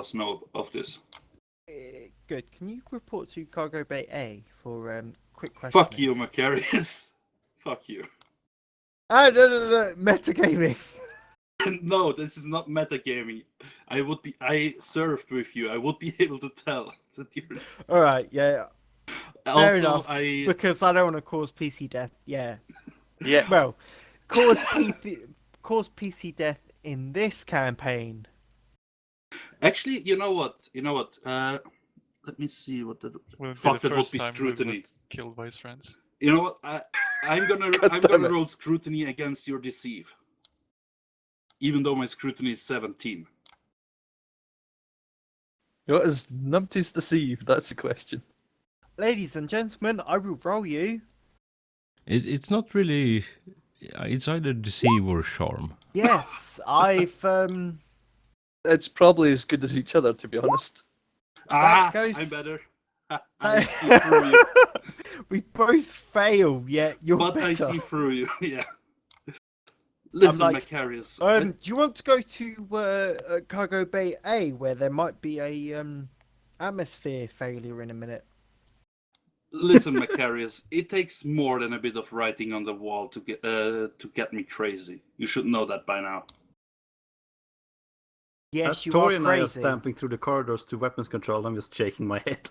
else know of this. Good. Can you report to Cargo Bay A for quick questioning? Fuck you, Macarius. Fuck you. Ah, no. Metagaming. No, this is not metagaming. I served with you. I would be able to tell that you're. All right. Yeah. Fair Also, enough. I Because I don't want to cause PC death. Yeah. Yeah. Well, cause PC death in this campaign. actually, you know what? Let me see what the Wouldn't fuck be that the would first be time scrutiny. we've got killed by his friends. You know what? I'm damn gonna it. roll scrutiny against your deceive, even though my scrutiny is 17. What is Numpty's deceive? That's the question. Ladies and gentlemen, I will roll you. It's not really. It's either deceive or charm. Yes, I've It's probably as good as each other, to be honest. I'm goes- better. I see through you. we both fail, yet you're But better. I see through you. Yeah. Listen, like, Macarius. Do you want to go to Cargo Bay A, where there might be a atmosphere failure in a minute? Listen, Macarius. It takes more than a bit of writing on the wall to get me crazy. You should know that by now. Yes, As you Tori are and I are crazy. stamping through the corridors to weapons control, I'm just shaking my head.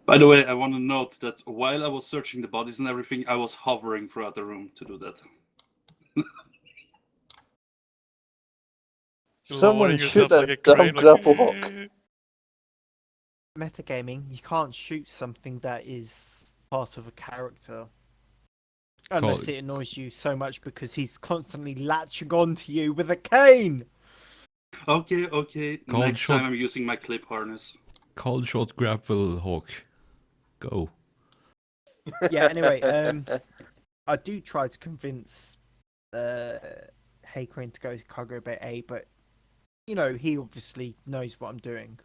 By the way, I want to note that while I was searching the bodies and everything, I was hovering throughout the room to do that. Someone Lowering shoot yourself that like a damn crane, like, grapple hook. Metagaming, you can't shoot something that is part of a character. Unless it annoys you so much because he's constantly latching on to you with a cane! Okay. Cold Next shot. time I'm using my clip harness. Cold shot grapple hawk. Go. Yeah, anyway, I do try to convince Haycrane to go to Cargo Bay A, but, you know, he obviously knows what I'm doing.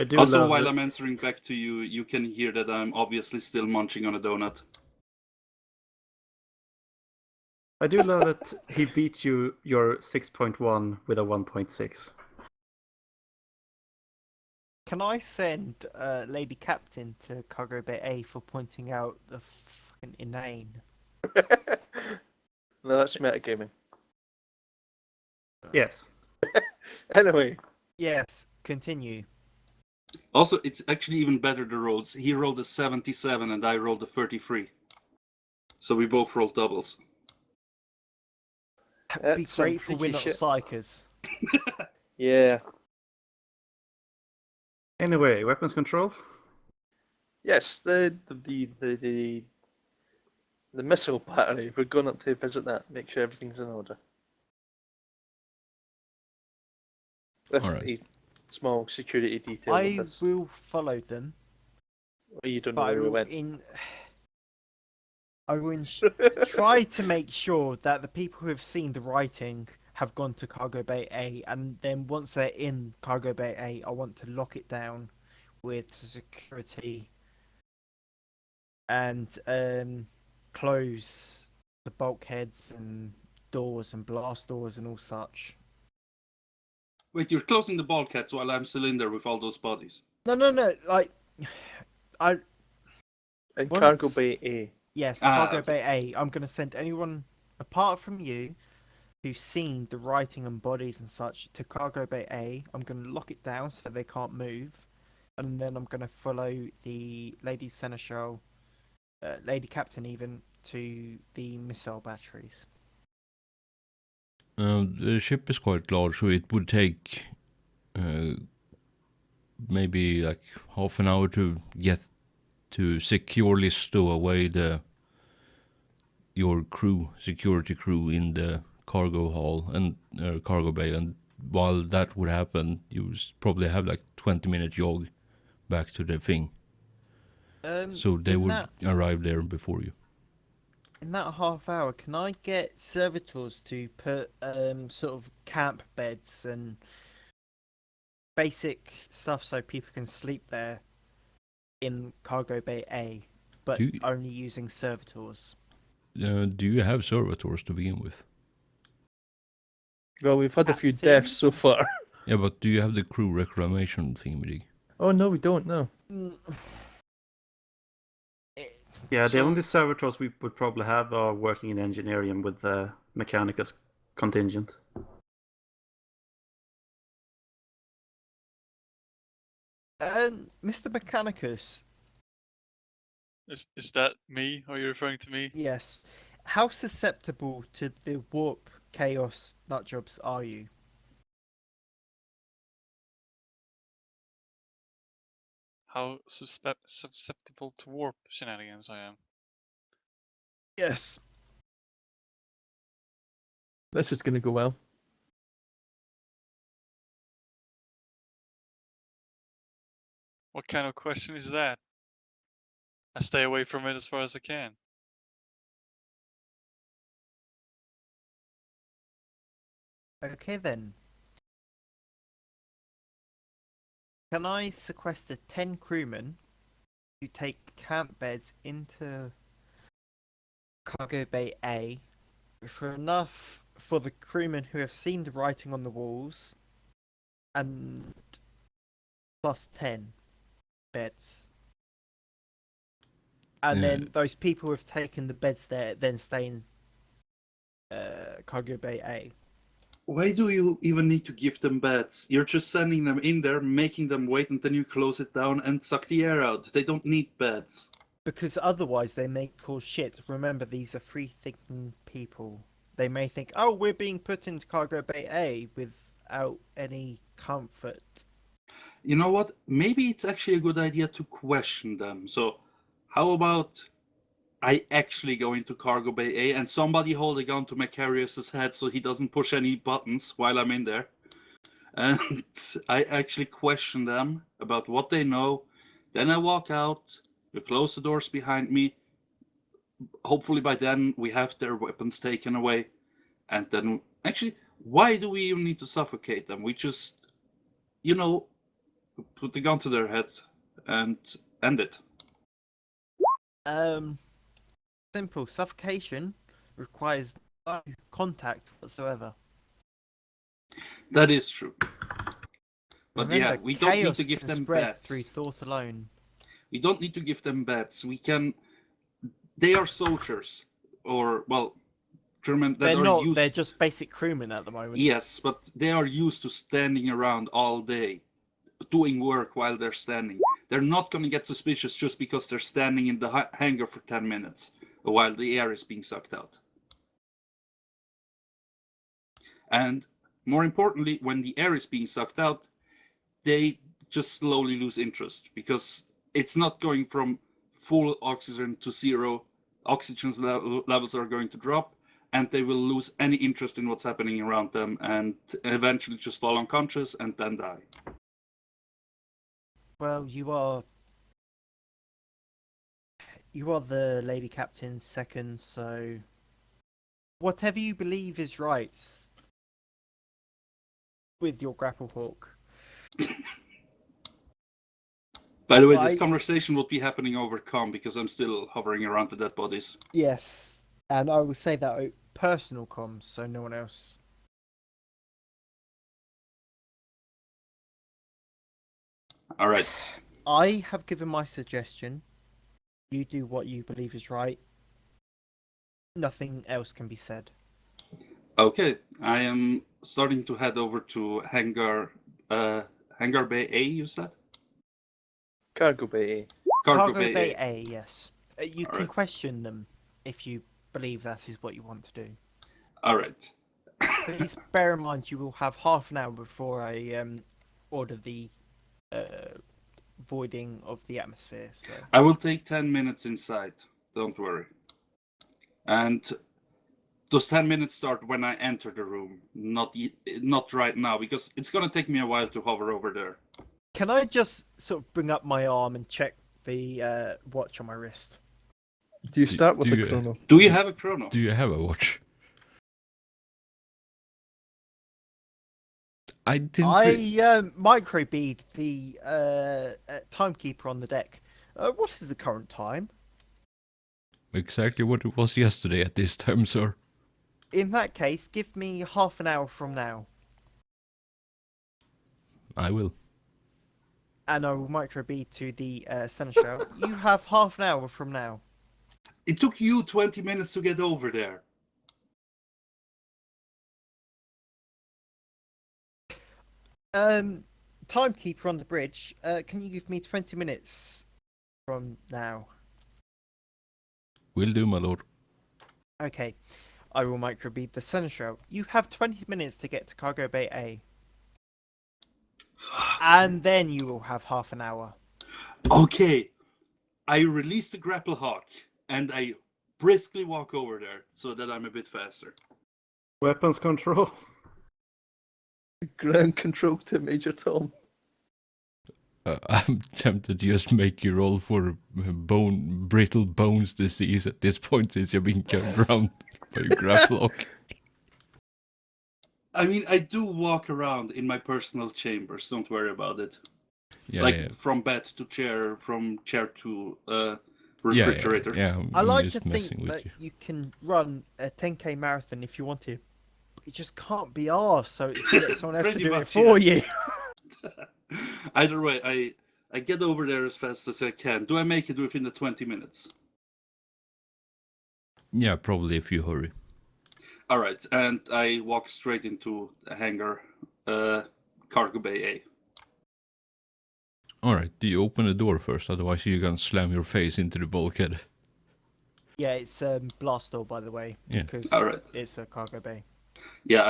I do Also, love while it. I'm answering back to you, you can hear that I'm obviously still munching on a donut. I do love that he beat you your 6.1 with a 1.6. Can I send Lady Captain to Cargo Bay A for pointing out the fucking inane? No, that's metagaming. Yes. Anyway, Yes, continue. Also, it's actually even better the rolls. He rolled a 77 and I rolled a 33. So we both rolled doubles. Be that's some grateful we're freaky not shit. psychers. Yeah. Anyway, weapons control. Yes, the missile battery. We're going up to visit that, make sure everything's in order. With Alright. a small security detail. with I us. will follow them, Oh, you don't know but I where we will went. try to make sure that the people who have seen the writing have gone to Cargo Bay A, and then once they're in Cargo Bay A, I want to lock it down with security and close the bulkheads and doors and blast doors and all such. Wait, you're closing the bulkheads while I'm still in there with all those bodies. No, like I In once- Cargo Bay A. yes, Ah, Cargo okay. Bay A. I'm gonna send anyone apart from you who's seen the writing and bodies and such to Cargo Bay A. I'm gonna lock it down so they can't move, and then I'm gonna follow the Lady Seneschal, Lady Captain even, to the missile batteries. The ship is quite large, so it would take maybe like half an hour to get to securely stow away your crew, security crew, in the cargo hall and cargo bay. And while that would happen, you probably have like 20-minute jog back to the thing. So they in would that- arrive there before you. In that half hour, can I get servitors to put sort of camp beds and basic stuff so people can sleep there in Cargo Bay A, but Do you- only using servitors? Do you have servitors to begin with? Well, we've had a few Captain? deaths so far. Yeah, but do you have the crew reclamation thingy? Oh no, we don't. No. Mm. It- Yeah, the So- only servitors we would probably have are working in engineering with the Mechanicus contingent. Mr. Mechanicus, Is that me? Are you referring to me? yes. How susceptible to the warp chaos nutjobs are you? How susceptible to warp shenanigans I am? Yes. This is gonna go well. What kind of question is that? I stay away from it as far as I can. Okay then. Can I sequester 10 crewmen to take camp beds into Cargo Bay A for enough for the crewmen who have seen the writing on the walls and plus 10 beds? And Yeah. then those people who have taken the beds there then stay in Cargo Bay A. Why do you even need to give them beds? You're just sending them in there, making them wait, and then you close it down and suck the air out. They don't need beds. Because otherwise they may cause shit. Remember, these are free-thinking people. They may think, oh, we're being put into Cargo Bay A without any comfort. You know what? Maybe it's actually a good idea to question them. So, how about I actually go into Cargo Bay A and somebody hold a gun to Macarius's head so he doesn't push any buttons while I'm in there? And I actually question them about what they know. Then I walk out, we close the doors behind me. Hopefully by then we have their weapons taken away. And then, actually, why do we even need to suffocate them? We just, put the gun to their heads and end it. Simple. Suffocation requires no contact whatsoever. That is true. But Remember, yeah, we don't need chaos to give can them spread beds. through thought alone. We don't need to give them beds. We can. They are soldiers, or well, crewmen that They're are not. used. They're just basic crewmen at the moment. Yes, but they are used to standing around all day, doing work while they're standing. They're not going to get suspicious just because they're standing in the hangar for 10 minutes while the air is being sucked out. And more importantly, when the air is being sucked out, they just slowly lose interest because it's not going from full oxygen to zero. Oxygen levels are going to drop, and they will lose any interest in what's happening around them and eventually just fall unconscious and then die. Well, you are the lady captain's second, so whatever you believe is right with your grapple hawk. By the way, this conversation will be happening over comm because I'm still hovering around the dead bodies. Yes, and I will say that out personal comms, so no one else. All right. I have given my suggestion. You do what you believe is right. Nothing else can be said. Okay, I am starting to head over to Hangar Bay A, you said? Cargo Bay. Cargo Bay A. A, yes. You can Alright. question them if you believe that is what you want to do. All right. Please bear in mind you will have half an hour before I order the voiding of the atmosphere. So I will take 10 minutes inside. Don't worry. And those 10 minutes start when I enter the room, not right now, because it's going to take me a while to hover over there. can I just sort of bring up my arm and check the watch on my wrist? Do you start with do a you- chrono? Do you have a chrono? Do you have a watch? I didn't. I microbead the timekeeper on the deck. What is the current time? Exactly what it was yesterday at this time, sir. in that case, give me half an hour from now, I will. and I will micro B to the seneschal. You have half an hour from now. It took you 20 minutes to get over there. Timekeeper on the bridge. Can you give me 20 minutes from now? Will do, my lord. Okay, I will micro B the seneschal. You have 20 minutes to get to Cargo Bay A, and then you will have half an hour. Okay, I release the grapple hawk and I briskly walk over there so that I'm a bit faster. Weapons control. Ground control to Major Tom. I'm tempted to just make you roll for brittle bones disease at this point, since you're being carried around by a grapple hook. I mean, I do walk around in my personal chambers, don't worry about it. Yeah, like yeah. from bed to chair, from chair to Yeah, refrigerator. Yeah, I I'm like just to messing think with that you. you can run a 10k marathon if you want to. It just can't be arsed, so it's someone else to Pretty do it much, for yeah. you. Either way, I get over there as fast as I can. Do I make it within the 20 minutes? Yeah, probably if you hurry. All right, and I walk straight into the hangar, Cargo Bay A. Alright, do you open the door first? Otherwise you're gonna slam your face into the bulkhead. Yeah, it's blast door, by the way, Yeah. because Alright. it's a cargo bay. Yeah,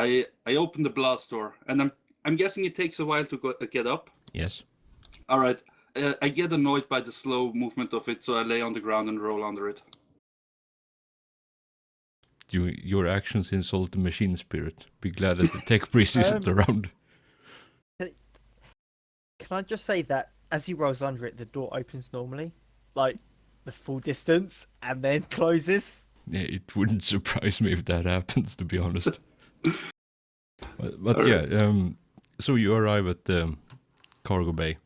I open the blast door, and I'm guessing it takes a while to get up. Yes. All right, I get annoyed by the slow movement of it, so I lay on the ground and roll under it. Your actions insult the machine spirit. Be glad that the tech priest isn't around. Can I just say that as he rolls under it, the door opens normally, like the full distance, and then closes? Yeah, it wouldn't surprise me if that happens, to be honest. But yeah, so you arrive at the cargo bay.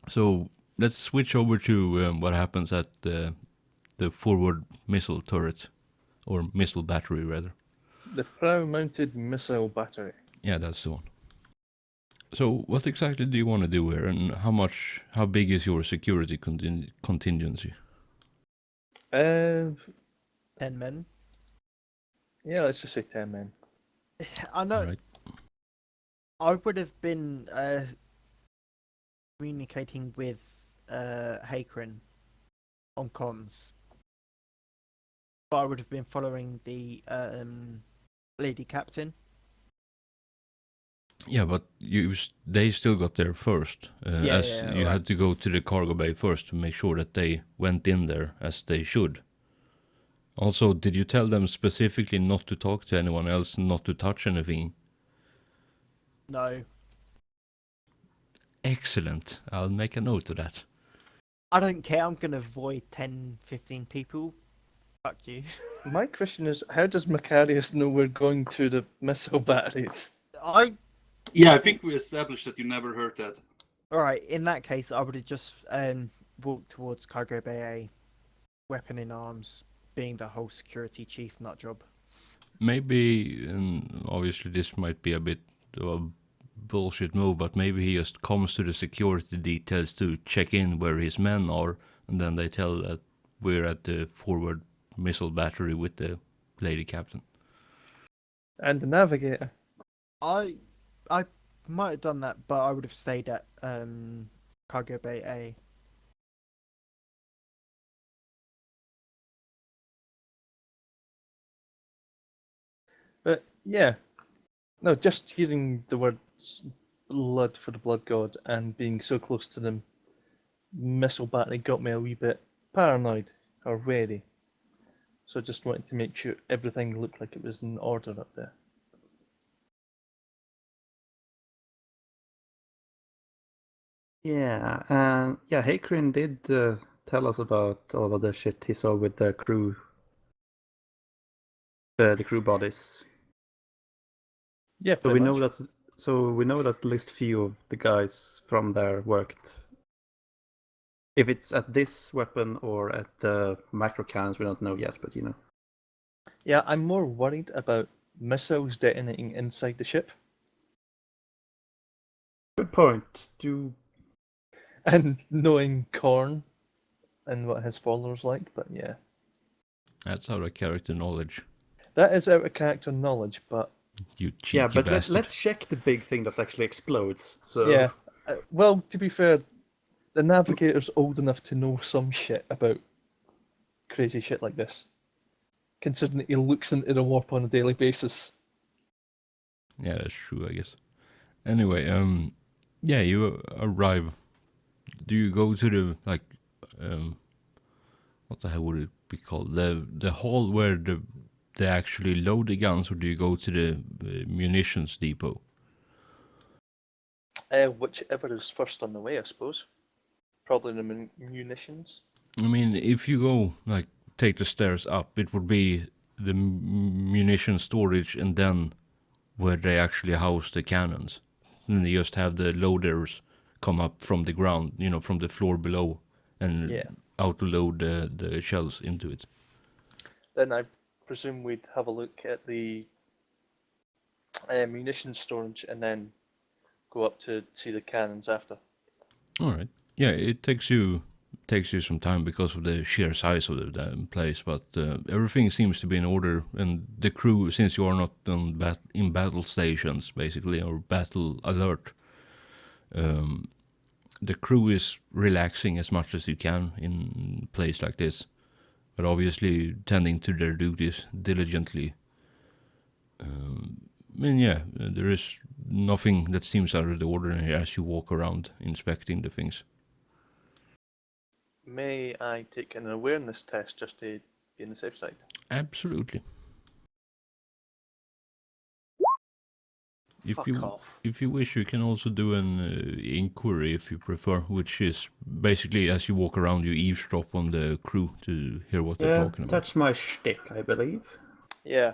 So let's switch over to what happens at the forward missile turret, or missile battery rather. The prow-mounted missile battery. Yeah, that's the one. So what exactly do you want to do here, and how big is your security contingency? 10 men. Yeah, let's just say 10 men. I know. Right. I would have been communicating with Hakrin on comms, but I would have been following the lady captain. Yeah, but they still got there first. You right. had to go to the cargo bay first to make sure that they went in there as they should. Also, did you tell them specifically not to talk to anyone else, not to touch anything? No, Excellent. I'll make a note of that. I don't care. I'm gonna avoid 10, 15 people. Fuck you. My question is, how does Macarius know we're going to the missile batteries? Yeah, I think we established that you never heard that. Alright, in that case, I would have just walked towards Cargo Bay A, weapon in arms, being the whole security chief nut job. Maybe, and obviously this might be a bit of a bullshit move, but maybe he just comes to the security details to check in where his men are, and then they tell that we're at the forward missile battery with the lady captain. And the navigator. I might have done that, but I would have stayed at Cargo Bay A. But yeah, no, just hearing the words blood for the blood god and being so close to them missile battery got me a wee bit paranoid or wary. So I just wanted to make sure everything looked like it was in order up there. Yeah, Hakrin did tell us about all of the shit he saw with the crew, the crew bodies. Yeah, So we pretty know much. that. So we know that at least few of the guys from there worked. If it's at this weapon or at the macro cannons, we don't know yet, but you know. Yeah, I'm more worried about missiles detonating inside the ship Good point. Do and knowing Korn and what his followers like, but yeah. That's out of character knowledge. That is out of character knowledge, but You cheeky yeah, but bastard. let's check the big thing that actually explodes. So yeah. Well, to be fair, the Navigator's old enough to know some shit about crazy shit like this, considering that he looks into the warp on a daily basis. Yeah, that's true, I guess. Anyway, yeah, you arrive. Do you go to the what the hell would it be called? The hall where they actually load the guns, or do you go to the munitions depot? Whichever is first on the way, I suppose. Probably the munitions. I mean, if you go take the stairs up, it would be the munition storage, and then where they actually house the cannons. And they just have the loaders come up from the ground, from the floor below, and Yeah. auto-load the shells into it. Then I presume we'd have a look at the munitions storage and then go up to see the cannons after. All right. Yeah, it takes you some time because of the sheer size of the damn place, but everything seems to be in order, and the crew, since you are not in battle stations basically, or battle alert, the crew is relaxing as much as you can in a place like this, but obviously tending to their duties diligently. Yeah, there is nothing that seems out of the ordinary as you walk around inspecting the things. May I take an awareness test just to be on the safe side? Absolutely. Fuck off. If you wish, you can also do an inquiry if you prefer, which is basically as you walk around, you eavesdrop on the crew to hear what they're talking about. that's my shtick, I believe. Yeah.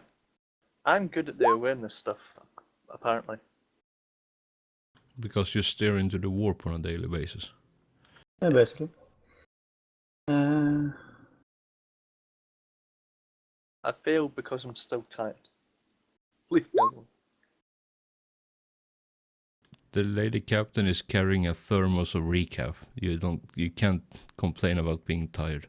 I'm good at the awareness stuff, apparently. Because you stare into the warp on a daily basis. Yeah, basically. I failed because I'm still tired. Leave me alone. The lady captain is carrying a thermos of recaf. You can't complain about being tired.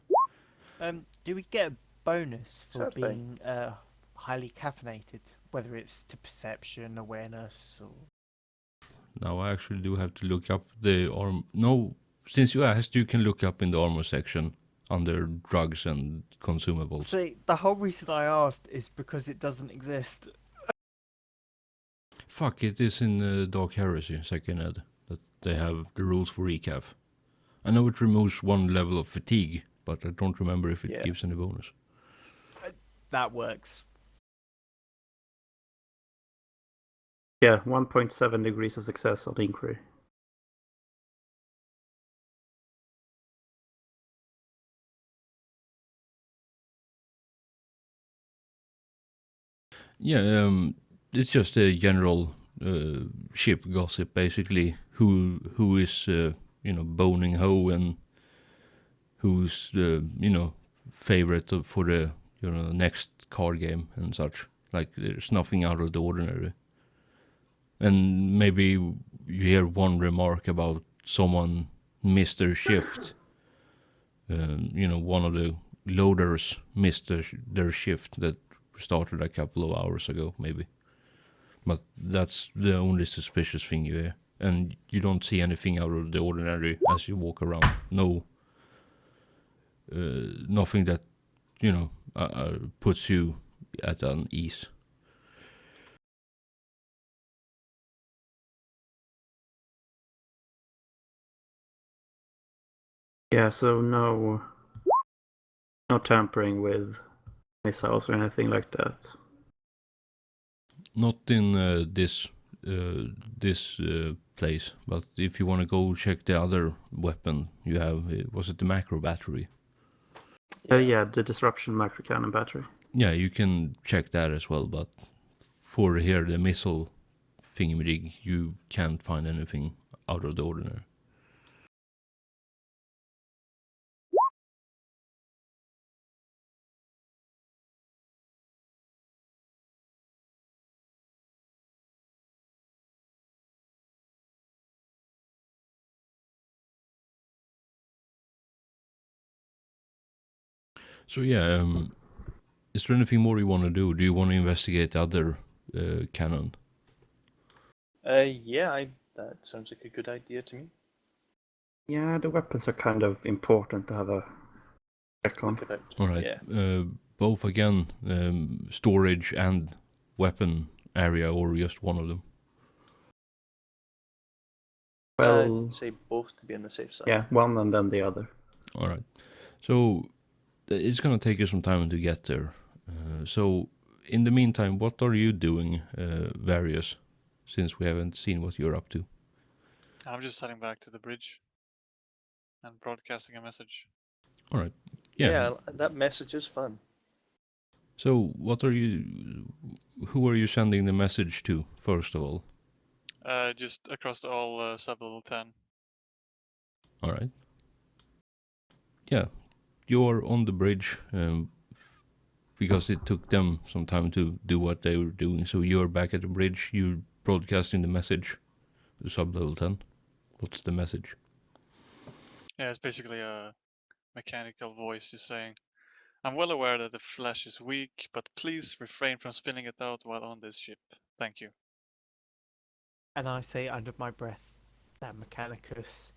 Do we get a bonus for Sort of thing. being highly caffeinated, whether it's to perception, awareness, or? Now I actually do have to look up the arm. No, since you asked, you can look up in the armor section under drugs and consumables. See, the whole reason I asked is because it doesn't exist. Fuck, it is in Dark Heresy, second ed, that they have the rules for recaf. I know it removes one level of fatigue, but I don't remember if it gives any bonus. That works. Yeah, 1.7 degrees of success on the inquiry. Yeah, it's just a general ship gossip, basically. Who is boning Ho, and who's the favorite for the next card game and such. Like, there's nothing out of the ordinary. And maybe you hear one remark about someone missed their shift. One of the loaders missed their shift that started a couple of hours ago, maybe. But that's the only suspicious thing you hear. And you don't see anything out of the ordinary as you walk around. No, nothing that, puts you at unease. Yeah, so no tampering with missiles or anything like that. Not in this place, but if you want to go check the other weapon you have, was it the macro battery? Yeah, the disruption macro cannon battery. Yeah, you can check that as well, but for here, the missile thingamajig, you can't find anything out of the ordinary. So yeah, is there anything more you want to do? Do you want to investigate the other cannon? Yeah, that sounds like a good idea to me. Yeah, the weapons are kind of important to have a check on. Look at it. All right. Yeah. Both again, storage and weapon area, or just one of them? Well, I'd say both to be on the safe side. yeah, one and then the other. All right. So it's gonna take you some time to get there. So in the meantime, what are you doing, Various? Since we haven't seen what you're up to. I'm just heading back to the bridge and broadcasting a message. All right. Yeah. That message is fun. So what are you? Who are you sending the message to first of all? Just across all sub-level 10. All right. Yeah, you're on the bridge because it took them some time to do what they were doing. So you're back at the bridge. You're broadcasting the message to sub-level 10. What's the message? Yeah, it's basically a mechanical voice just saying, I'm well aware that the flesh is weak, but please refrain from spilling it out while on this ship. Thank you. And I say under my breath that Mechanicus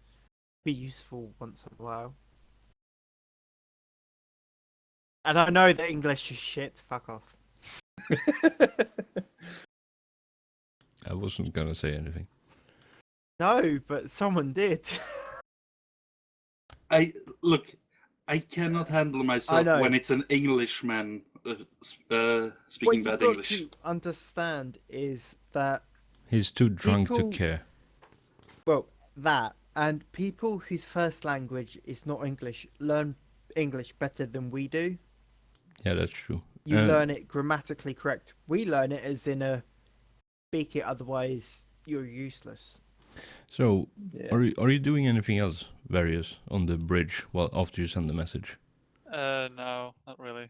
be useful once in a while. And I know that English is shit. Fuck off. I wasn't gonna say anything. No, but someone did. I cannot handle myself know. when it's an Englishman What speaking you've bad got English. to understand is that, He's too drunk People- to care. well, that and people whose first language is not English learn English better than we do. Yeah, that's true. You learn it grammatically correct. We learn it as in a speak it, otherwise you're useless. So, Yeah. are you doing anything else, Various, on the bridge? Well, after you send the message. No, not really.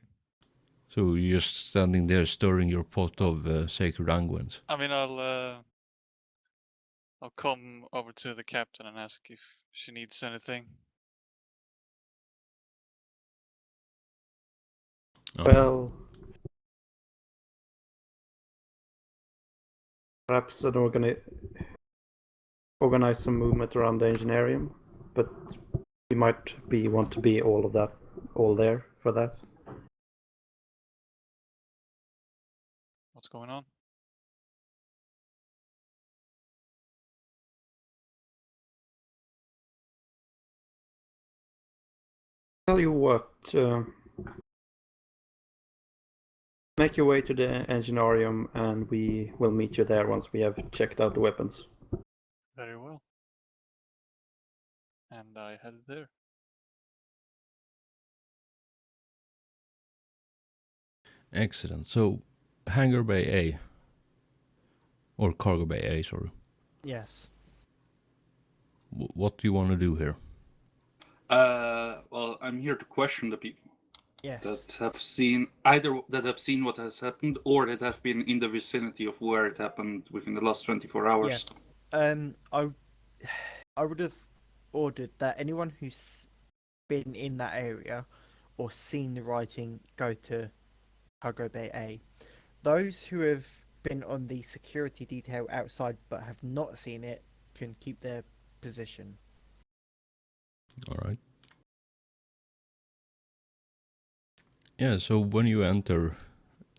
So you're just standing there stirring your pot of sacred unguents. I mean, I'll come over to the captain and ask if she needs anything. Oh, Well, perhaps organize some movement around the engineering, but we might want to be all there for that. What's going on? Tell you what, make your way to the engineering and we will meet you there once we have checked out the weapons. Very well. And I headed there. excellent. So, Hangar Bay A. Or Cargo Bay A, sorry. Yes. What do you want to do here? Well, I'm here to question the people Yes. that have seen what has happened or that have been in the vicinity of where it happened within the last 24 hours. I would have ordered that anyone who's been in that area or seen the writing go to Cargo Bay A. Those who have been on the security detail outside but have not seen it can keep their position. All right. Yeah, so when you enter,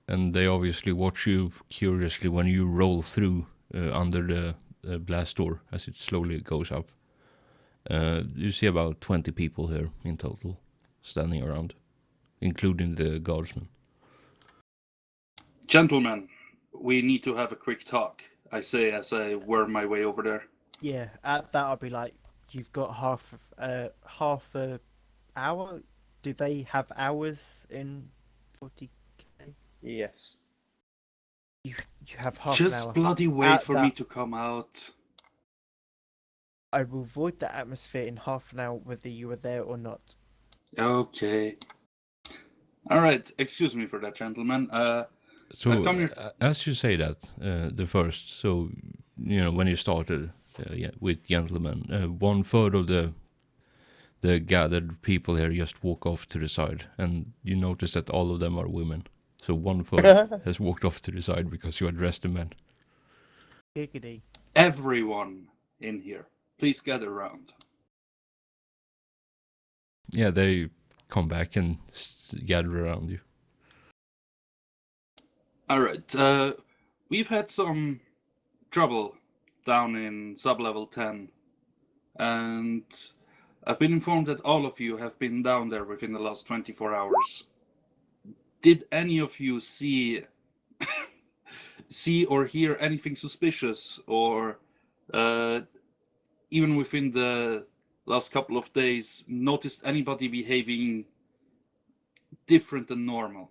and they obviously watch you curiously when you roll through under the blast door as it slowly goes up. You see about 20 people here in total standing around, including the guardsmen. Gentlemen, we need to have a quick talk, I say as I worm my way over there. Yeah, at that I'll be like, you've got half a hour. Do they have hours in 40k? Yes. You have half an Just hour. bloody wait At for me that- to come out. I will void the atmosphere in half an hour whether you are there or not. Okay. Alright, excuse me for that, gentlemen. So, come here. as you say that, the first, so, when you started with gentlemen, 1/3 of the gathered people here just walk off to the side, and you notice that all of them are women. So one has walked off to the side because you addressed the men. Giggity. Everyone in here, please gather around. Yeah, they come back and gather around you. All right. We've had some trouble down in sub-level 10, and I've been informed that all of you have been down there within the last 24 hours. Did any of you see or hear anything suspicious, or even within the last couple of days, noticed anybody behaving different than normal?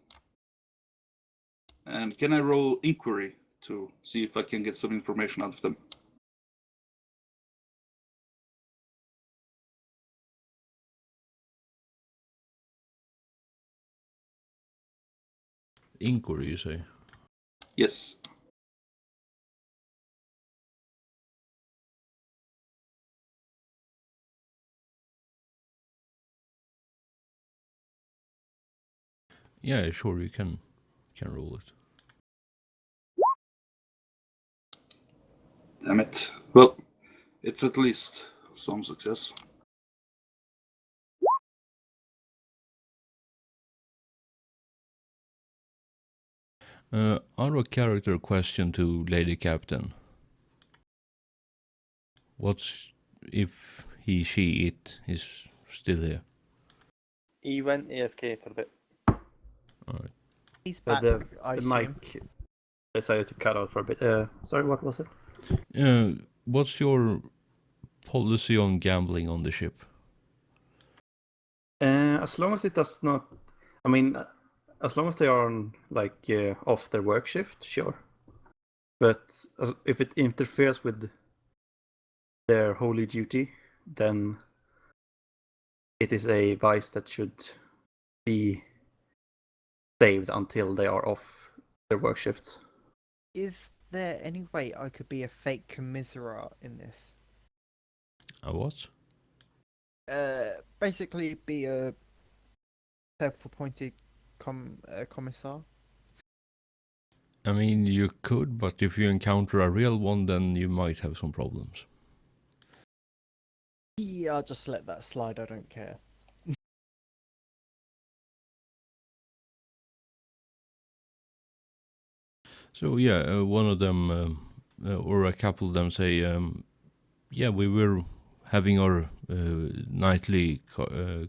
And can I roll inquiry to see if I can get some information out of them? Inquiry, you say? Yes. Yeah, sure, you can roll it. Damn it. Well, it's at least some success. Out of character question to Lady Captain. What's if he, she, it is still here? He went AFK for a bit. Alright. He's back, The I assume. mic decided to cut out for a bit. Sorry, what was it? What's your policy on gambling on the ship? As long as it does not, I mean, as long as they are on like off their work shift, sure. But if it interferes with their holy duty, then it is a vice that should be saved until they are off their work shifts. Is there any way I could be a fake commiserate in this? A what? Basically be a self-appointed commissar. I mean, you could, but if you encounter a real one, then you might have some problems. Yeah, I'll just let that slide, I don't care. So yeah, one of them, or a couple of them say, yeah, we were having our nightly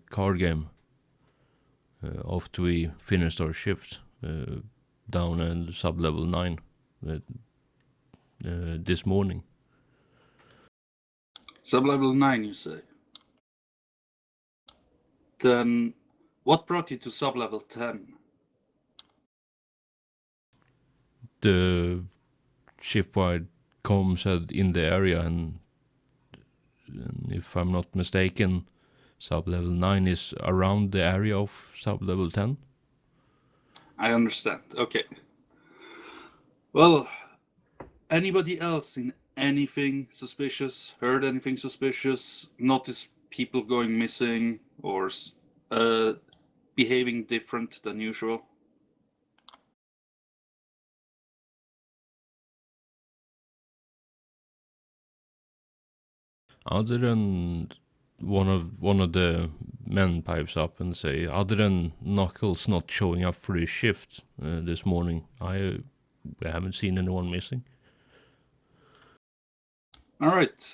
card game after we finished our shift down in sub-level 9 this morning. Sub-level 9, you say? Then what brought you to sub-level 10? The shipwide comm said in the area, and if I'm not mistaken, sub-level 9 is around the area of sub-level 10. I understand. Okay. Well, anybody else seen anything suspicious? Heard anything suspicious? Noticed people going missing or behaving different than usual? Other than one of the men pipes up and say, other than Knuckles not showing up for his shift this morning, we haven't seen anyone missing. All right.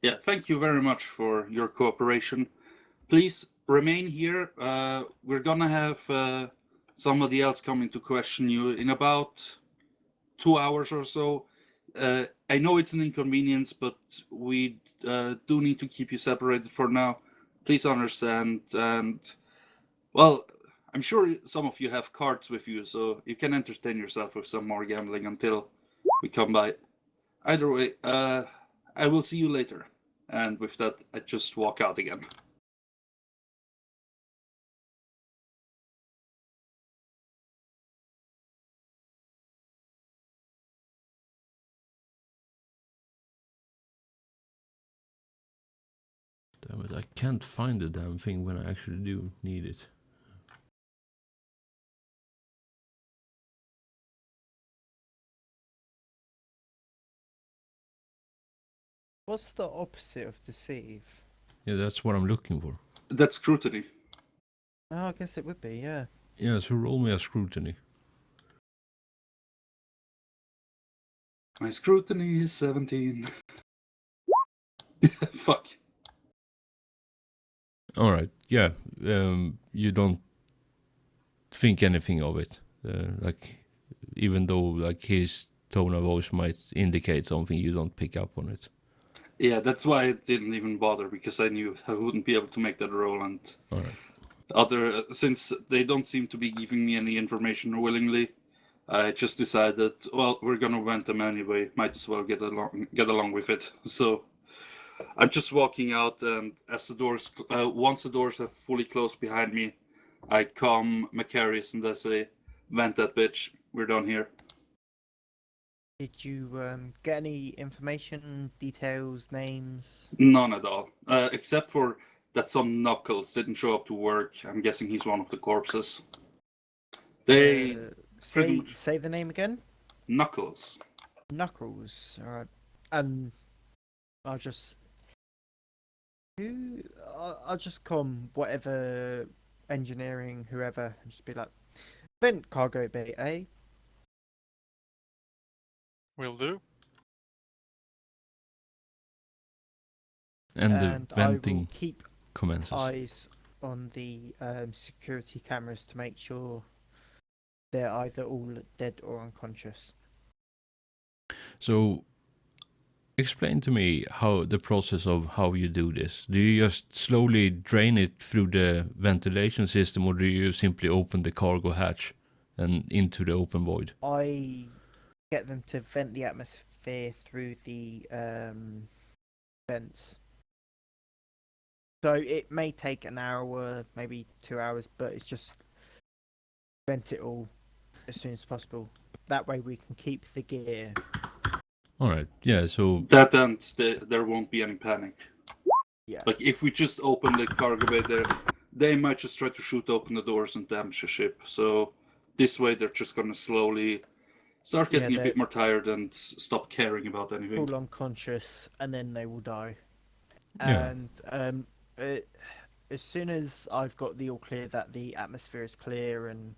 Yeah, thank you very much for your cooperation. Please remain here. We're gonna have somebody else coming to question you in about 2 hours or so. I know it's an inconvenience, but we do need to keep you separated for now. Please understand. And, well, I'm sure some of you have cards with you, so you can entertain yourself with some more gambling until we come by. Either way, I will see you later. And with that, I just walk out again. Damn it, I can't find the damn thing when I actually do need it. What's the opposite of deceive? Yeah, that's what I'm looking for. That's scrutiny. Oh, I guess it would be, yeah. Yeah, so roll me a scrutiny. My scrutiny is 17. Fuck. Alright, yeah. You don't think anything of it. Like, even though like his tone of voice might indicate something, you don't pick up on it. Yeah, that's why I didn't even bother, because I knew I wouldn't be able to make that roll, and Alright. since they don't seem to be giving me any information willingly, I just decided, well, we're gonna vent them anyway. Might as well get along with it. So I'm just walking out, and as the doors, once the doors have fully closed behind me, I calm Macarius and I say, "Vent that bitch. We're done here." Did you get any information, details, names? None at all, except for that some Knuckles didn't show up to work. I'm guessing he's one of the corpses. They pretty much- Say the name again. Knuckles. Knuckles. All right. And I'll just I'll just come whatever engineering, whoever, and just be like, vent cargo bay A. Will do. And the And I will venting keep commences. eyes on the security cameras to make sure they're either all dead or unconscious. So, explain to me how the process of how you do this. Do you just slowly drain it through the ventilation system, or do you simply open the cargo hatch and into the open void? I get them to vent the atmosphere through the vents. So it may take an hour, maybe 2 hours, but it's just vent it all as soon as possible. That way we can keep the gear. All right. Yeah. So That ends, there won't be any panic. Yeah. Like, if we just open the cargo bay there, they might just try to shoot open the doors and damage the ship. So this way they're just gonna slowly start getting a they- bit more tired and stop caring about anything. Fall unconscious, and then they will die. Yeah. And as soon as I've got the all clear that the atmosphere is clear and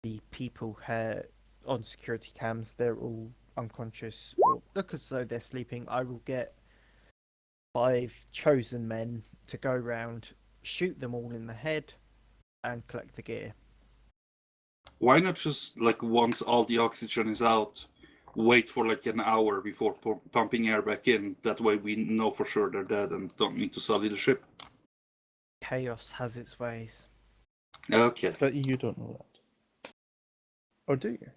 the people here on security cams, they're all unconscious or look as though they're sleeping, I will get 5 chosen men to go round, shoot them all in the head, and collect the gear. Why not just, like, once all the oxygen is out, wait for like an hour before pumping air back in? That way we know for sure they're dead and don't need to sully the ship. Chaos has its ways. Okay. But you don't know that. Or do you?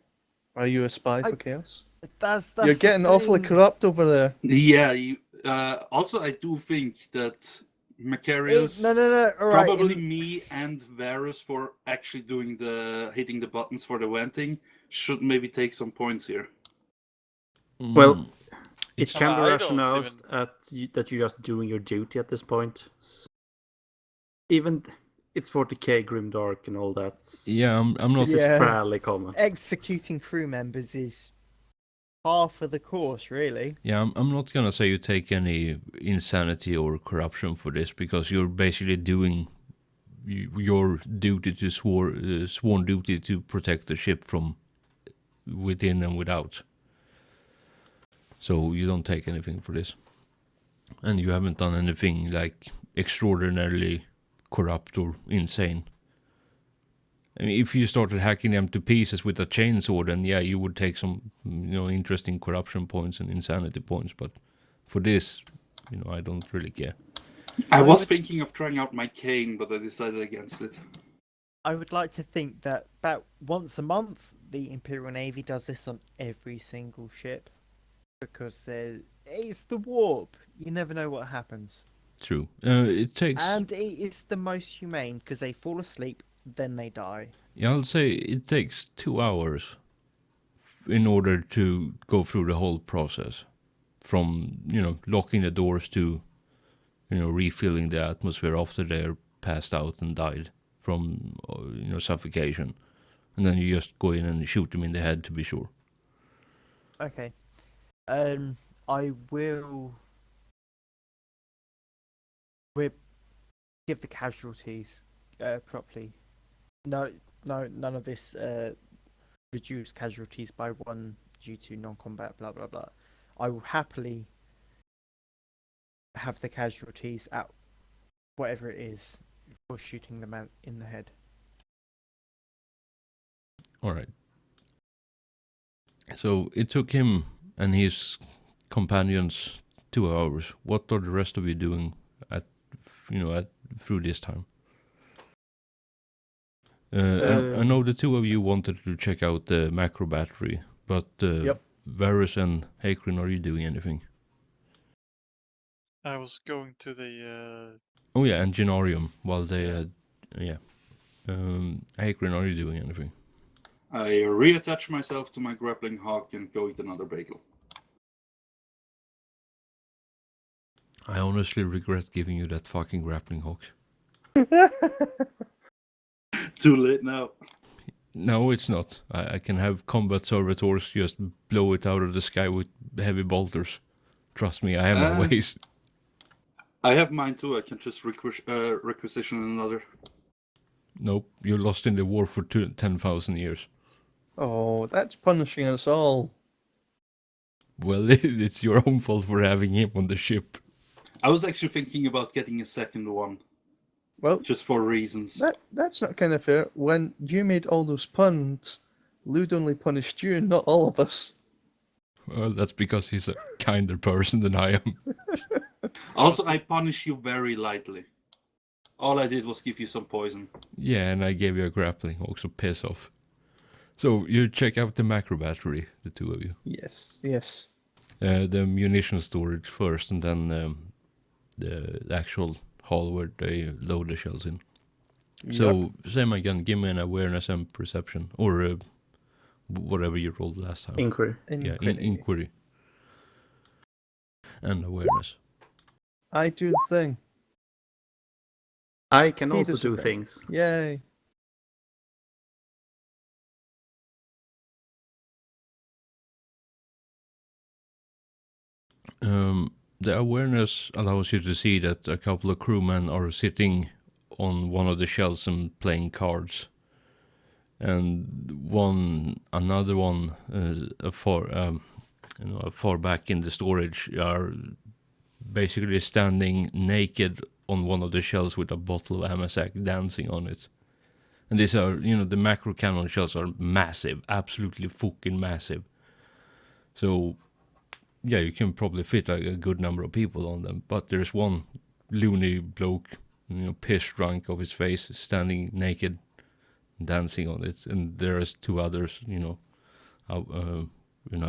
Are you a spy for Chaos? That's You're getting awfully corrupt over there. Yeah, also I do think that Macarius, No. All right. probably me and Varus for actually doing hitting the buttons for the venting should maybe take some points here. Well, mm, It it's- can be I don't rationalized that you're just doing your duty at this point. Even it's 40k Grimdark and all that. yeah, I'm not. This Yeah. is fairly common. Executing crew members is half of the course, really. Yeah, I'm not gonna say you take any insanity or corruption for this, because you're basically doing your duty to sworn duty to protect the ship from within and without. So you don't take anything for this, and you haven't done anything like extraordinarily corrupt or insane. I mean, if you started hacking them to pieces with a chainsaw, then yeah, you would take some, interesting corruption points and insanity points. But for this, I don't really care. I I was would- thinking of trying out my cane, but I decided against it. I would like to think that about once a month, the Imperial Navy does this on every single ship, because it's the warp. You never know what happens, True. It takes. and it is the most humane because they fall asleep, then they die. Yeah, I'll say it takes 2 hours in order to go through the whole process. From, locking the doors to, refilling the atmosphere after they're passed out and died from suffocation, and then you just go in and shoot them in the head to be sure. Okay. I will give the casualties properly. No, none of this reduce casualties by 1 due to non-combat, blah blah blah. I will happily have the casualties at whatever it is for shooting the man in the head. All right. So it took him and his companions 2 hours. What are the rest of you doing through this time? I know the 2 of you wanted to check out the macro battery, but Yep. Varus and Hakrin, are you doing anything? I was going to the Oh yeah, and Gennarium while they Hakrin, are you doing anything? I reattach myself to my grappling hook and go eat another bagel. I honestly regret giving you that fucking grappling hook. Too late now. No, it's not. I can have combat servitors just blow it out of the sky with heavy bolters. Trust me, I have my ways. I have mine too. I can just requisition another. Nope, you're lost in the war for 10,000 years. Oh, that's punishing us all. Well, it's your own fault for having him on the ship. I was actually thinking about getting a second one, Well, just for reasons. that's not kind of fair. When you made all those puns, Lude only punished you, not all of us. Well, that's because he's a kinder person than I am. Also, I punish you very lightly. All I did was give you some poison. Yeah, and I gave you a grappling hook, so piss off. So, you check out the macro battery, the 2 of you. Yes, yes. The munition storage first, and then the actual hall where they load the shells in. So, same again, give me an awareness and perception, or whatever you rolled last time. Inquiry. Yeah, inquiry. And awareness. I do the thing. I can He also does do okay. things. Yay. The awareness allows you to see that a couple of crewmen are sitting on one of the shelves and playing cards, and another one far back in the storage are basically standing naked on one of the shelves with a bottle of Amasac dancing on it. And these are, the macro cannon shells are massive, absolutely fucking massive. So yeah, you can probably fit a good number of people on them, but there's one loony bloke, piss drunk of his face, standing naked, dancing on it, and there's 2 others, a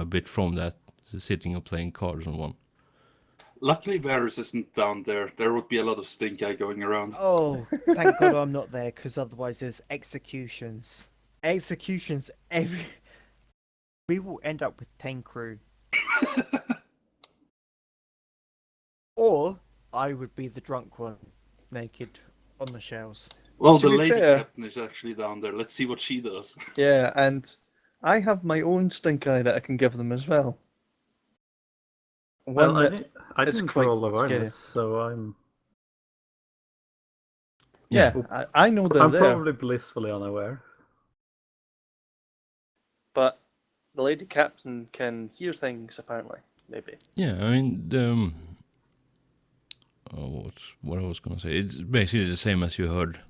bit from that, sitting and playing cards on one. Luckily, Varus isn't down there. There would be a lot of stink eye going around. Oh, thank God I'm not there, because otherwise there's executions. Executions every... We will end up with 10 crew. Or I would be the drunk one, naked on the shells. Well, To the be lady fair- captain is actually down there. Let's see what she does. Yeah, and I have my own stink eye that I can give them as well. Well, One I, that- I it's didn't quite roll scary. awareness, so I'm yeah, I know they're I'm there, probably blissfully unaware. but the lady captain can hear things apparently. Maybe. Yeah, I mean, what I was gonna say? It's basically the same as you heard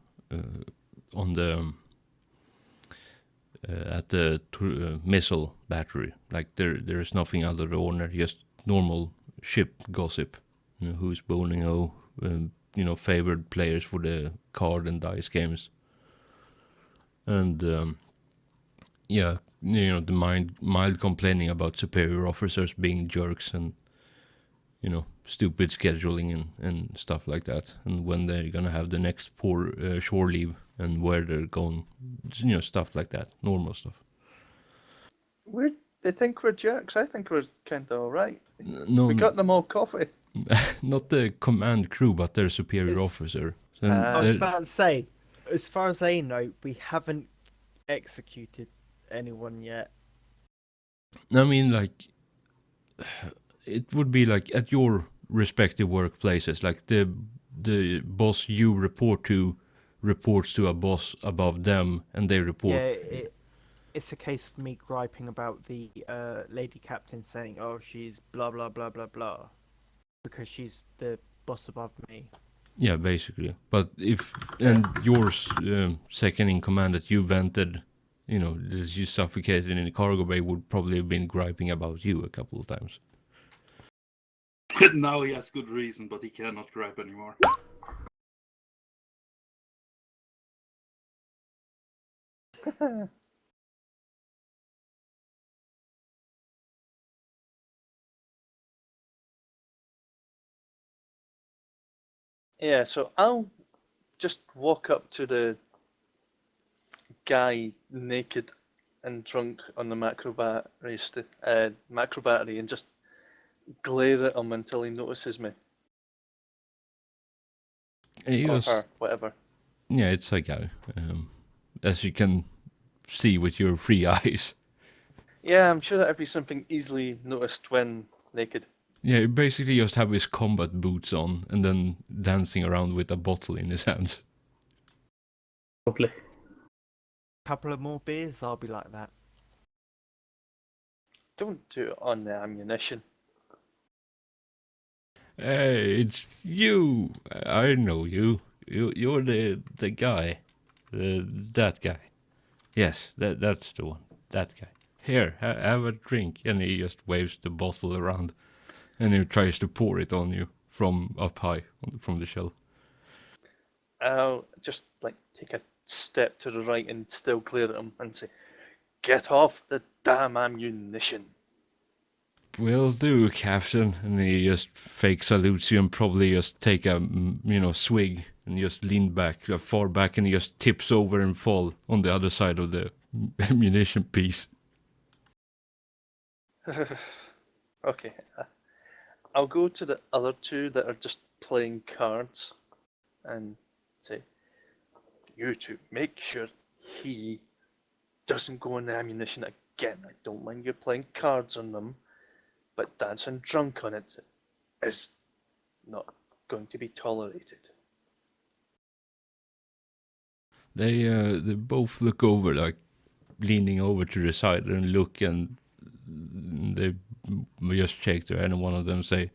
on the at the missile battery. Like there is nothing out of the ordinary, just normal ship gossip. Who's boning who? Favored players for the card and dice games. And yeah, the mild complaining about superior officers being jerks and stupid scheduling and stuff like that, and when they're gonna have the next shore leave and where they're going, stuff like that, normal stuff. They think we're jerks. I think we're kind of alright. No, We got them all coffee. Not the command crew, but their superior It's- officer. And I was they're- about to say, as far as I know, we haven't executed anyone yet. I mean, like, it would be like at your respective workplaces, like the boss you report to reports to a boss above them, and they report. Yeah, it's a case of me griping about the lady captain saying, "Oh, she's blah blah blah blah blah," because she's the boss above me. Yeah, basically. But if and yours second in command that you vented, you know, that you suffocated in the cargo bay would probably have been griping about you a couple of times. Now he has good reason, but he cannot grab anymore. Yeah, so I'll just walk up to the guy naked and drunk on the macro battery and just glare at him until he notices me. He Or was- her, whatever. Yeah, it's a guy. As you can see with your free eyes. Yeah, I'm sure that'd be something easily noticed when naked. Yeah, he basically just have his combat boots on and then dancing around with a bottle in his hands. Lovely. Couple of more beers, I'll be like that. Don't do it on the ammunition. Hey, it's you. I know you. You're the guy. That guy. Yes, that's the one. That guy. Here, have a drink. And he just waves the bottle around. And he tries to pour it on you from up high, from the shelf. I'll just like take a step to the right and still glare at him and say, "Get off the damn ammunition." Will do, Captain. And he just fake salutes you and probably just take a, swig and just lean back, far back, and he just tips over and fall on the other side of the ammunition piece. Okay. I'll go to the other two that are just playing cards and say, "You two, make sure he doesn't go in the ammunition again. I don't mind you playing cards on them, but dancing drunk on it is not going to be tolerated." They both look over, like leaning over to the side and look, and they just shake their head, and one of them say,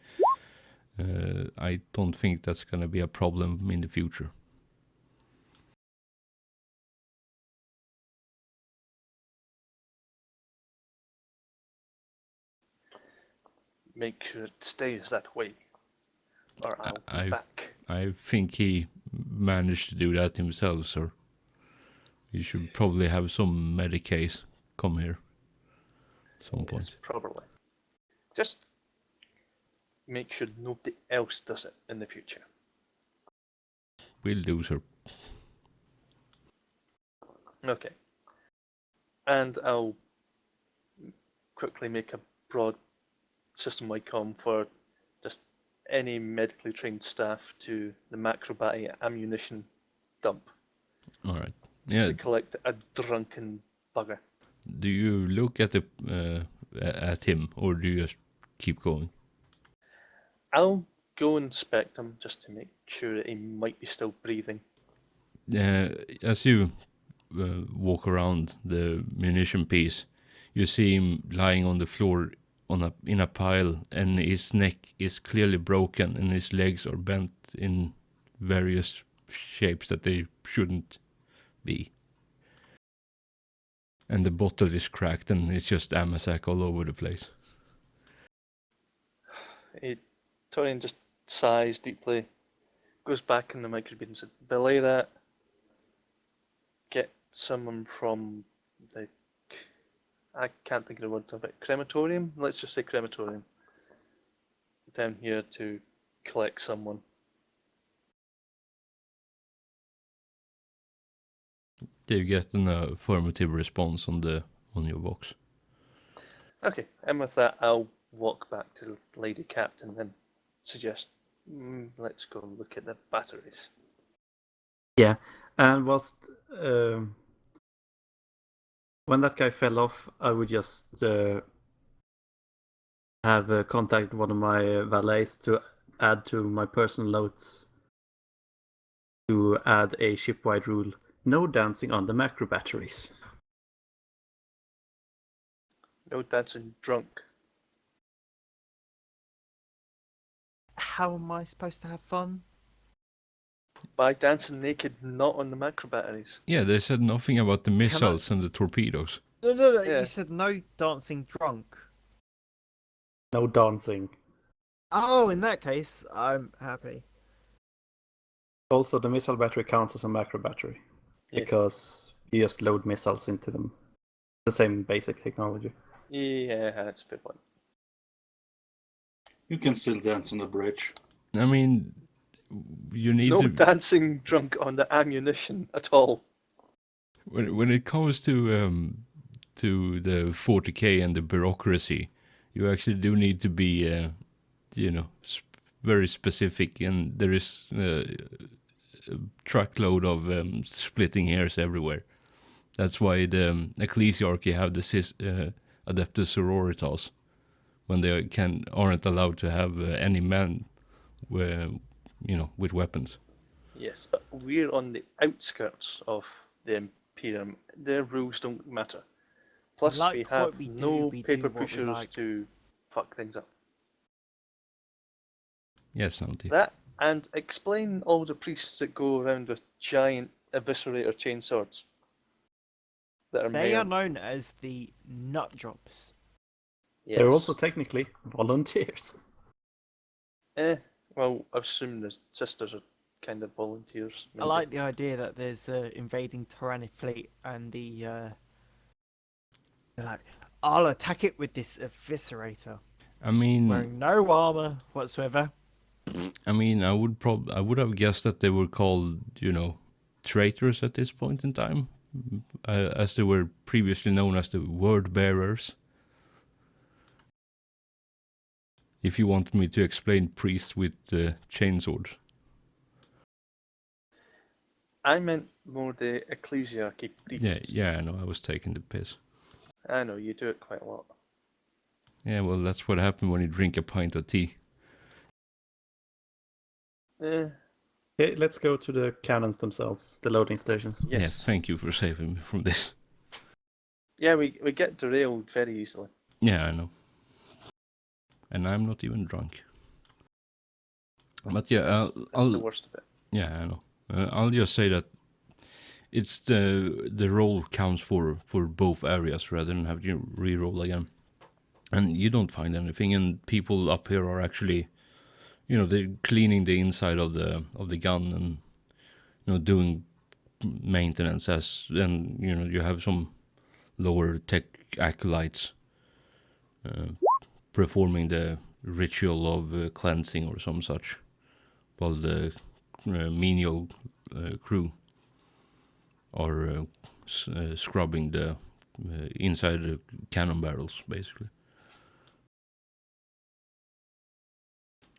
"I don't think that's gonna be a problem in the future." Make sure it stays that way, or I'll be I- back. I think he managed to do that himself, sir. You should probably have some Medicaid come here at some Yes, point. probably. Just make sure nobody else does it in the future. Will do, sir. Okay. And I'll quickly make a broad system-wide comm for just any medically trained staff to the Macrobati ammunition dump All right. Yeah. to collect a drunken bugger. Do you look at at him, or do you just keep going? I'll go inspect him just to make sure that he might be still breathing. As you walk around the munition piece, you see him lying on the floor in a pile, and his neck is clearly broken, and his legs are bent in various shapes that they shouldn't be. And the bottle is cracked, and it's just Amasak all over the place. Torian just sighs deeply, goes back in the microbead and said, "Belay that. Get someone from the... I can't think of the word of it. Crematorium? Let's just say crematorium. Down here to collect someone." You get an affirmative response on your box. Okay, and with that, I'll walk back to the lady captain then suggest let's go and look at the batteries. Yeah, and whilst when that guy fell off, I would just have contacted one of my valets to add to my personal notes to add a shipwide rule: no dancing on the macro batteries. No dancing drunk. How am I supposed to have fun? By dancing naked, not on the macro batteries. Yeah, they said nothing about the missiles and the torpedoes. No. Yeah. You said no dancing drunk. No dancing. Oh, in that case, I'm happy. Also, the missile battery counts as a macro battery Yes. because you just load missiles into them. The same basic technology. Yeah, that's a good one. You can still dance on the bridge. I mean, you need No to dancing drunk on the ammunition at all. when it comes to the 40k and the bureaucracy, you actually do need to be very specific, and there is a truckload of splitting hairs everywhere. That's why the ecclesiarchy have the adeptus sororitas, when they aren't allowed to have any men with weapons. Yes, but we're on the outskirts of the Imperium. Their rules don't matter. Plus, Like we what have we do, no we do paper what we pushers like. to fuck things up. Yes, Nanti. That, and explain all the priests that go around with giant eviscerator chainswords that are They are male. known as the nut jobs. Yes. They're also technically volunteers. Well, I assume the sisters are kind of volunteers. I like the idea that there's invading Tyrannic fleet and they're like, I'll attack it with this eviscerator. I mean, Wearing no armor whatsoever. I would have guessed that they were called, traitors at this point in time, as they were previously known as the word bearers. If you wanted me to explain priests with chainswords. I meant more the ecclesiarchy priests. Yeah, I know, I was taking the piss. I know, you do it quite a lot. Yeah, well, that's what happened when you drink a pint of tea. Okay, let's go to the cannons themselves, the loading stations. Yes. Yeah, thank you for saving me from this. Yeah, we get derailed very easily. Yeah, I know. And I'm not even drunk. But yeah, That's the worst of it. Yeah, I know. I'll just say that it's the roll counts for both areas rather than have you re-roll again. And you don't find anything, and people up here are actually, they're cleaning the inside of the gun and doing maintenance and you have some lower tech acolytes performing the ritual of cleansing or some such, while the menial crew are scrubbing the inside the cannon barrels, basically.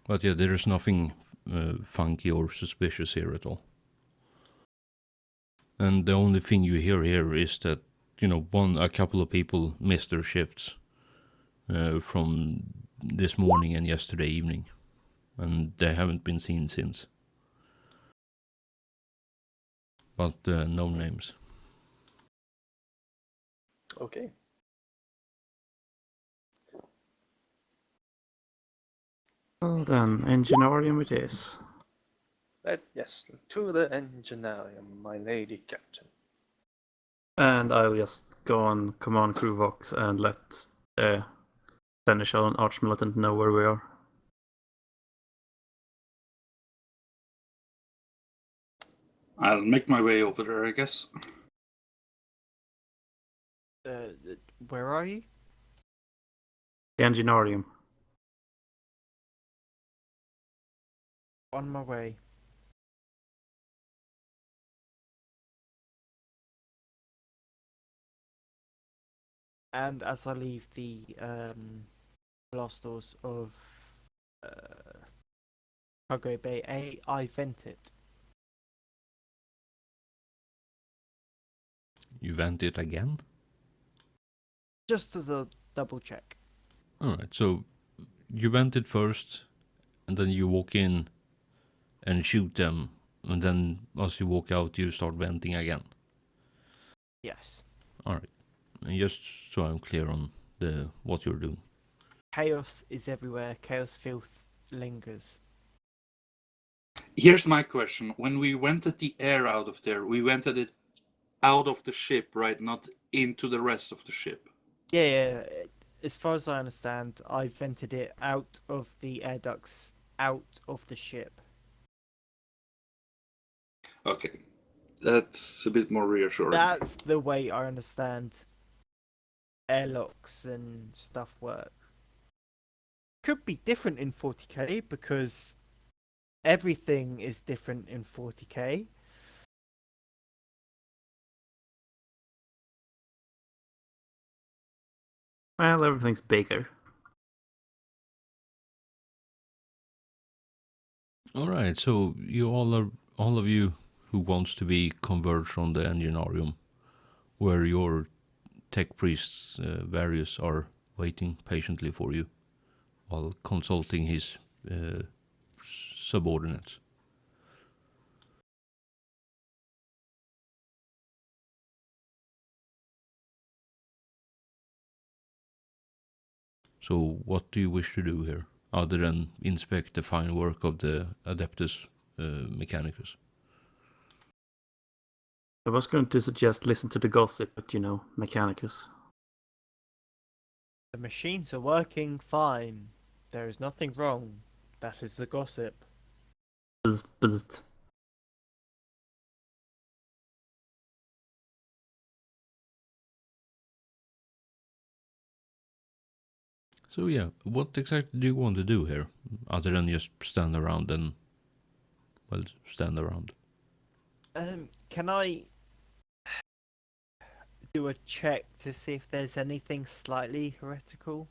But yeah, there is nothing funky or suspicious here at all. And the only thing you hear here is that, a couple of people missed their shifts from this morning and yesterday evening. And they haven't been seen since. But no names. Okay. Well then, Enginarium it is. Yes, to the Enginarium, my lady captain. And I'll just go on Command Crew Vox and let the Seneschal and Archmilitant know where we are. I'll make my way over there, I guess. Where are you? The Enginarium. On my way. And as I leave the blast doors of Cargo Bay A, I vent it. You vent it again? Just as a double check. Alright, so you vent it first, and then you walk in and shoot them, and then as you walk out, you start venting again. Yes. Alright, and just so I'm clear on what you're doing. Chaos is everywhere. Chaos filth lingers. Here's my question. When we vented the air out of there, we vented it out of the ship, right? Not into the rest of the ship. Yeah. As far as I understand, I vented it out of the air ducts, out of the ship. Okay. That's a bit more reassuring. That's the way I understand airlocks and stuff work. Could be different in 40k because everything is different in 40k. Well, everything's bigger. Alright, so all of you who wants to be converged on the Enginarium, where your tech priests, various, are waiting patiently for you, while consulting his subordinates. So what do you wish to do here, other than inspect the fine work of the Adeptus Mechanicus? I was going to suggest listen to the gossip, but Mechanicus. The machines are working fine. There is nothing wrong. That is the gossip. Bzzt, bzzt. So yeah, what exactly do you want to do here, other than just stand around and, well, stand around? Can I do a check to see if there's anything slightly heretical?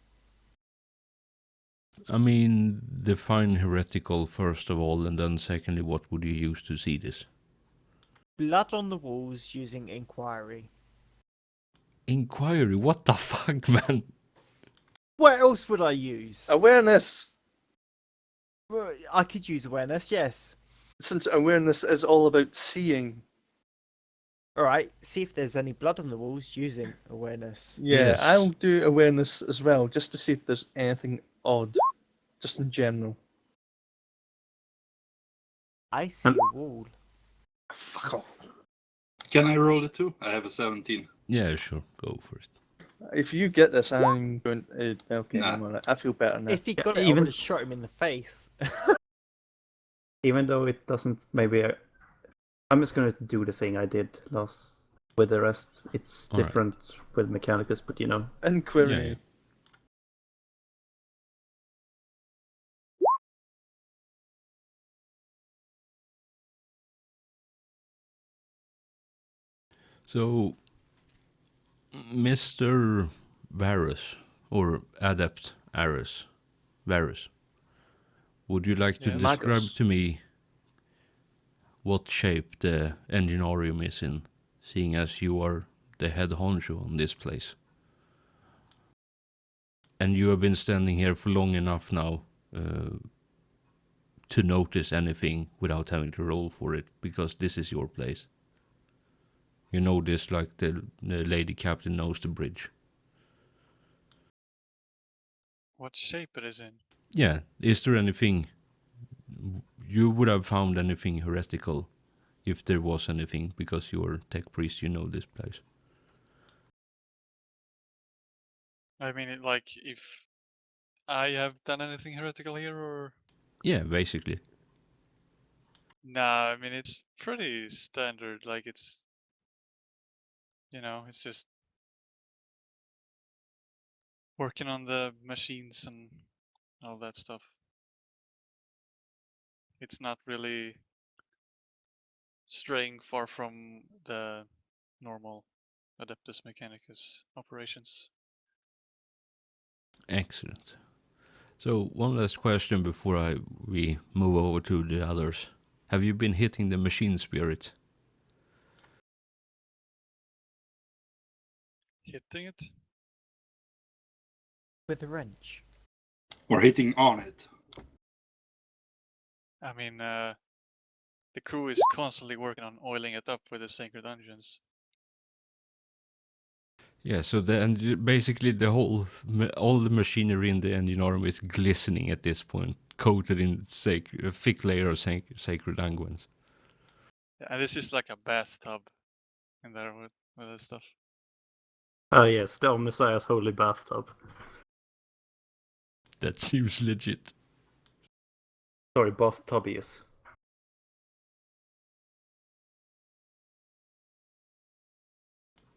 I mean, define heretical first of all, and then secondly, what would you use to see this? Blood on the walls using inquiry. Inquiry? What the fuck, man? What else would I use? Awareness! Well, I could use awareness, yes. Since awareness is all about seeing. Alright, see if there's any blood on the walls using awareness. Yeah, Yes. I'll do awareness as well, just to see if there's anything odd. Just in general. I see a wall. Fuck off. Can I roll it too? I have a 17. Yeah, sure, go for it. If you get this, I'm going to... Okay, Nah. I'm alright. I feel better now. If he Yeah, got it, I even- would have shot him in the face. Even though it doesn't, maybe I'm just gonna do the thing I did last with the rest. It's Alright. different with Mechanicus, but Inquiry. Yeah, yeah. So, Mr. Varus, or Adept Aris, Varus, would you like to Yes. describe Magus. to me what shape the Enginarium is in, seeing as you are the head honcho on this place? And you have been standing here for long enough now to notice anything without having to roll for it, because this is your place. You know this like the lady captain knows the bridge. What shape it is in? Yeah, is there anything... You would have found anything heretical if there was anything, because you're tech priest, you know this place. I mean, if I have done anything heretical here, or Yeah, basically. nah? I mean, it's pretty standard. Like it's just working on the machines and all that stuff. It's not really straying far from the normal Adeptus Mechanicus operations. Excellent. So one last question before we move over to the others. Have you been hitting the machine spirit? Hitting it? With a wrench. Or hitting on it. I mean, the crew is constantly working on oiling it up with the Sacred Dungeons. Yeah, so basically the all the machinery in the engine arm is glistening at this point, coated in a thick layer of sacred unguents. Yeah, and this is like a bathtub in there with this stuff. Ah, yes, the Omnissiah's holy bathtub. That seems legit. Sorry, bathtubbius.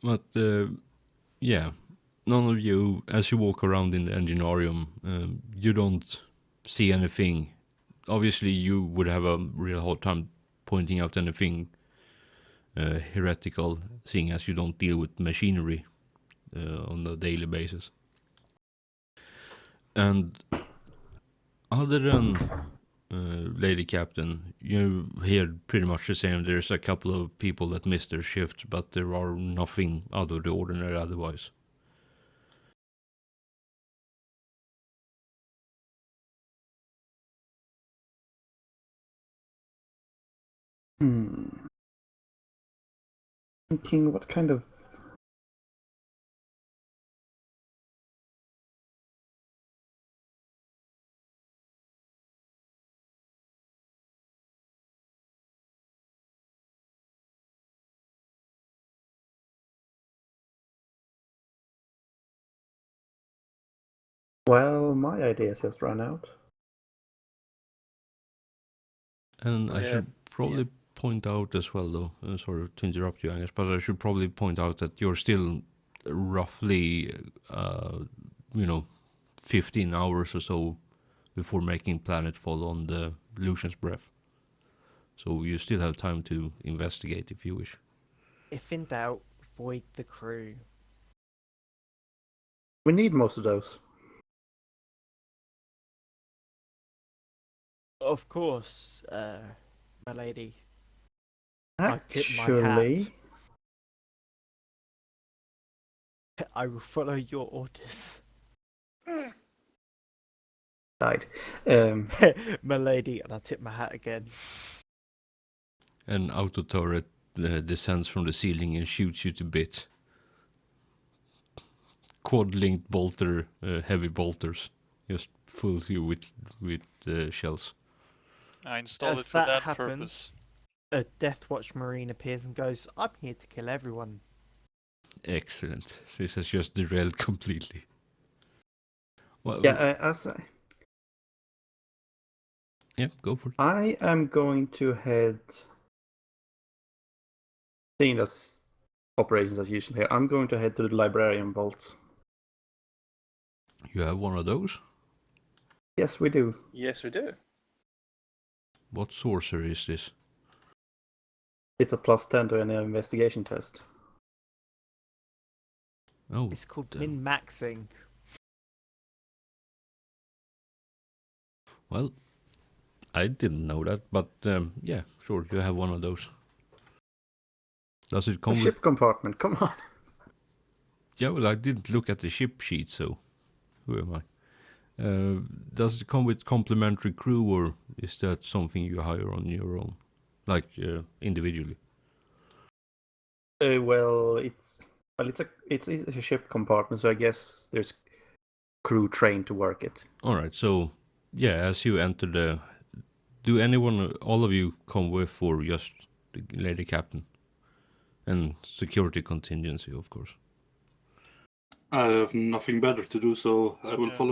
But yeah, none of you, as you walk around in the enginarium, you don't see anything. Obviously, you would have a real hard time pointing out anything heretical, seeing as you don't deal with machinery on a daily basis. And other than Lady Captain, you hear pretty much the same. There's a couple of people that miss their shift, but there are nothing out of the ordinary otherwise. Thinking what kind of... Well, my ideas just ran out. And I Yeah, should probably point out as well, though, sorry to interrupt you, Angus, but I should probably point out that you're still roughly, 15 hours or so before making planetfall on the Lucian's Breath. So you still have time to investigate if you wish. If in doubt, void the crew. We need most of those. Of course, my lady. I tip my Actually, hat. I will follow your orders. died. My lady, and I tip my hat again. An auto turret descends from the ceiling and shoots you to bits. Quad-linked bolter, heavy bolters, just fills you with shells. I installed As it for that that happens, purpose. a Deathwatch Marine appears and goes, "I'm here to kill everyone." Excellent. This has just derailed completely. Well, Yeah, yeah, go for it. I am going to head... Seeing as operations as usual here, I'm going to head to the Librarian Vault. You have one of those? Yes, we do. Yes, we do. What sorcery is this? It's a +10 to any investigation test. Oh, It's called damn. min-maxing. Well, I didn't know that, but yeah, sure, you have one of those. Does it The come with... ship compartment, come on. Yeah, well, I didn't look at the ship sheet, so who am I? Does it come with complimentary crew, or is that something you hire on your own, like individually? Well, it's a ship compartment, so I guess there's crew trained to work it. All right, so yeah, as you enter the, do all of you come with, or just the Lady Captain and security contingency, of course? I have nothing better to do, so I will Yeah. follow.